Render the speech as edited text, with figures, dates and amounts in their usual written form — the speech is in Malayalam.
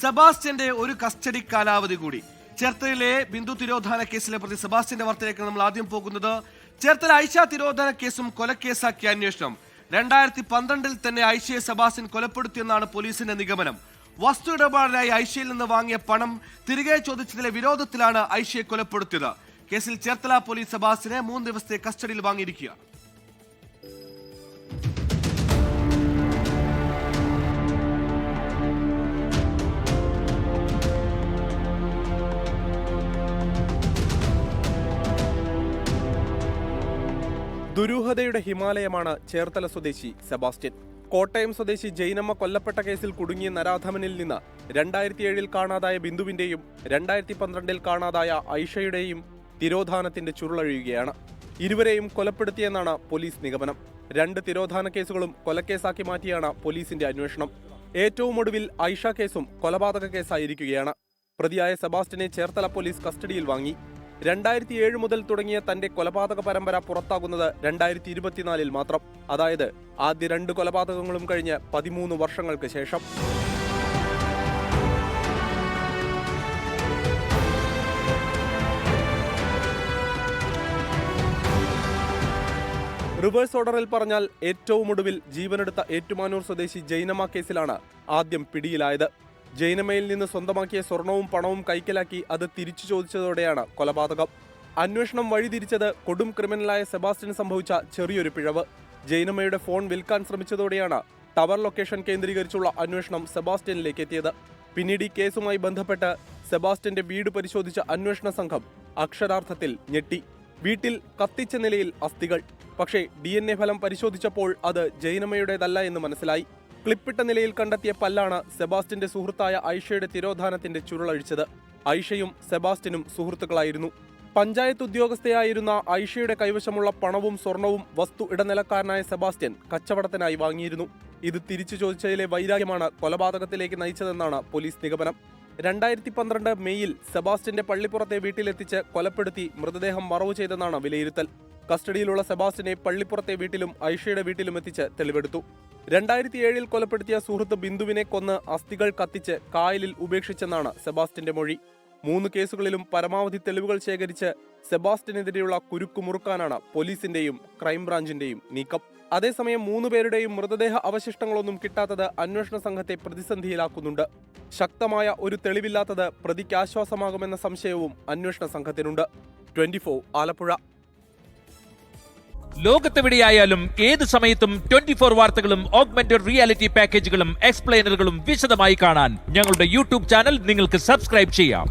സെബാസ്റ്റ്യന്റെ ഒരു കസ്റ്റഡി കാലാവധി കൂടി. ചേർത്തലയിലെ ബിന്ദു തിരോധാന കേസിലെ പ്രതി സെബാസ്റ്റ്യന്റെ വാർത്തയിലേക്ക് നമ്മൾ ആദ്യം പോകുന്നത്. ചേർത്തല ഐഷ തിരോധാന കേസും കൊലക്കേസാക്കിയ അന്വേഷണം. 2012 തന്നെ ഐഷയെ സെബാസ്റ്റ്യൻ കൊലപ്പെടുത്തിയെന്നാണ് പോലീസിന്റെ നിഗമനം. വസ്തു ഇടപാടിനായി ഐഷയിൽ നിന്ന് വാങ്ങിയ പണം തിരികെ ചോദിച്ചതിലെ വിരോധത്തിലാണ് ഐഷയെ കൊലപ്പെടുത്തിയത്. കേസിൽ ചേർത്തല പോലീസ് സെബാസ്റ്റ്യനെ 3 ദിവസത്തെ കസ്റ്റഡിയിൽ വാങ്ങിയിരിക്കുകയാണ്. ദുരൂഹതയുടെ ഹിമാലയമാണ് ചേർത്തല സ്വദേശി സെബാസ്റ്റ്യൻ. കോട്ടയം സ്വദേശി ജൈനമ്മ കൊല്ലപ്പെട്ട കേസിൽ കുടുങ്ങിയ നരാധമനിൽ നിന്ന് 2007 കാണാതായ ബിന്ദുവിന്റെയും 2012 കാണാതായ ഐഷയുടെയും തിരോധാനത്തിന്റെ ചുരുളഴിയുകയാണ്. ഇരുവരെയും കൊലപ്പെടുത്തിയെന്നാണ് പോലീസ് നിഗമനം. 2 തിരോധാന കേസുകളും കൊലക്കേസാക്കി മാറ്റിയാണ് പോലീസിന്റെ അന്വേഷണം. ഏറ്റവും ഒടുവിൽ ഐഷ കേസും കൊലപാതക കേസായിരിക്കുകയാണ്. പ്രതിയായ സെബാസ്റ്റ്യനെ ചേർത്തല പോലീസ് കസ്റ്റഡിയിൽ വാങ്ങി. 2007 മുതൽ തുടങ്ങിയ തന്റെ കൊലപാതക പരമ്പര പുറത്താകുന്നത് 2024 മാത്രം. അതായത് ആദ്യ 2 കൊലപാതകങ്ങളും കഴിഞ്ഞ് 13 വർഷങ്ങൾക്ക് ശേഷം. റിവേഴ്സ് ഓർഡറിൽ പറഞ്ഞാൽ ഏറ്റവും ഒടുവിൽ ജീവനെടുത്ത ഏറ്റുമാനൂർ സ്വദേശി ജൈനമ്മ കേസിലാണ് ആദ്യം പിടിയിലായത്. ജൈനമ്മയിൽ നിന്ന് സ്വന്തമാക്കിയ സ്വർണവും പണവും കൈക്കലാക്കി അത് തിരിച്ചു ചോദിച്ചതോടെയാണ് കൊലപാതകം. അന്വേഷണം വഴിതിരിച്ചത് കൊടും ക്രിമിനലായ സെബാസ്റ്റ്യന് സംഭവിച്ച ചെറിയൊരു പിഴവ്. ജൈനമ്മയുടെ ഫോൺ വിൽക്കാൻ ശ്രമിച്ചതോടെയാണ് ടവർ ലൊക്കേഷൻ കേന്ദ്രീകരിച്ചുള്ള അന്വേഷണം സെബാസ്റ്റ്യനിലേക്ക് എത്തിയത്. പിന്നീട് ഈ കേസുമായി ബന്ധപ്പെട്ട് സെബാസ്റ്റ്യന്റെ വീട് പരിശോധിച്ച അന്വേഷണ സംഘം അക്ഷരാർത്ഥത്തിൽ ഞെട്ടി. വീട്ടിൽ കത്തിച്ച നിലയിൽ അസ്ഥികൾ. പക്ഷേ DNA ഫലം പരിശോധിച്ചപ്പോൾ അത് ജൈനമ്മയുടേതല്ല എന്ന് മനസ്സിലായി. ക്ലിപ്പിട്ട നിലയിൽ കണ്ടെത്തിയ പല്ലാണ് സെബാസ്റ്റ്യന്റെ സുഹൃത്തായ ഐഷയുടെ തിരോധാനത്തിന്റെ ചുരുളഴിച്ചത്. ഐഷയും സെബാസ്റ്റ്യനും സുഹൃത്തുക്കളായിരുന്നു. പഞ്ചായത്ത് ഉദ്യോഗസ്ഥയായിരുന്ന ഐഷയുടെ കൈവശമുള്ള പണവും സ്വർണവും വസ്തു ഇടനിലക്കാരനായ സെബാസ്റ്റ്യൻ കച്ചവടത്തിനായി വാങ്ങിയിരുന്നു. ഇത് തിരിച്ചു ചോദിച്ചതിലെ വൈരാഗ്യമാണ് കൊലപാതകത്തിലേക്ക് നയിച്ചതെന്നാണ് പോലീസ് നിഗമനം. 2012 മെയ്യിൽ സെബാസ്റ്റ്യന്റെ പള്ളിപ്പുറത്തെ വീട്ടിലെത്തിച്ച് കൊലപ്പെടുത്തി മൃതദേഹം മറവു ചെയ്തെന്നാണ് വിലയിരുത്തൽ. കസ്റ്റഡിയിലുള്ള സെബാസ്റ്റ്യനെ പള്ളിപ്പുറത്തെ വീട്ടിലും ഐഷയുടെ വീട്ടിലും എത്തിച്ച് തെളിവെടുത്തു. 2007 കൊലപ്പെടുത്തിയ സുഹൃത്ത് ബിന്ദുവിനെ കൊന്ന് അസ്ഥികൾ കത്തിച്ച് കായലിൽ ഉപേക്ഷിച്ചെന്നാണ് സെബാസ്റ്റ്യന്റെ മൊഴി. 3 കേസുകളിലും പരമാവധി തെളിവുകൾ ശേഖരിച്ച് സെബാസ്റ്റ്യനെതിരെയുള്ള കുരുക്കു മുറുക്കാനാണ് പോലീസിന്റെയും ക്രൈംബ്രാഞ്ചിന്റെയും നീക്കം. അതേസമയം 3 പേരുടെയും മൃതദേഹ അവശിഷ്ടങ്ങളൊന്നും കിട്ടാത്തത് അന്വേഷണ സംഘത്തെ പ്രതിസന്ധിയിലാക്കുന്നുണ്ട്. ശക്തമായ ഒരു തെളിവില്ലാത്തത് പ്രതിക്ക് ആശ്വാസമാകുമെന്ന സംശയവും അന്വേഷണ സംഘത്തിനുണ്ട്. 24 ആലപ്പുഴ. ലോകത്തെവിടെയായാലും ഏത് സമയത്തും 24 വാർത്തകളും ഓഗ്മെന്റഡ് റിയാലിറ്റി പാക്കേജുകളും എക്സ്പ്ലെയിനറുകളും വിശദമായി കാണാൻ ഞങ്ങളുടെ യൂട്യൂബ് ചാനൽ നിങ്ങൾക്ക് സബ്സ്ക്രൈബ് ചെയ്യാം.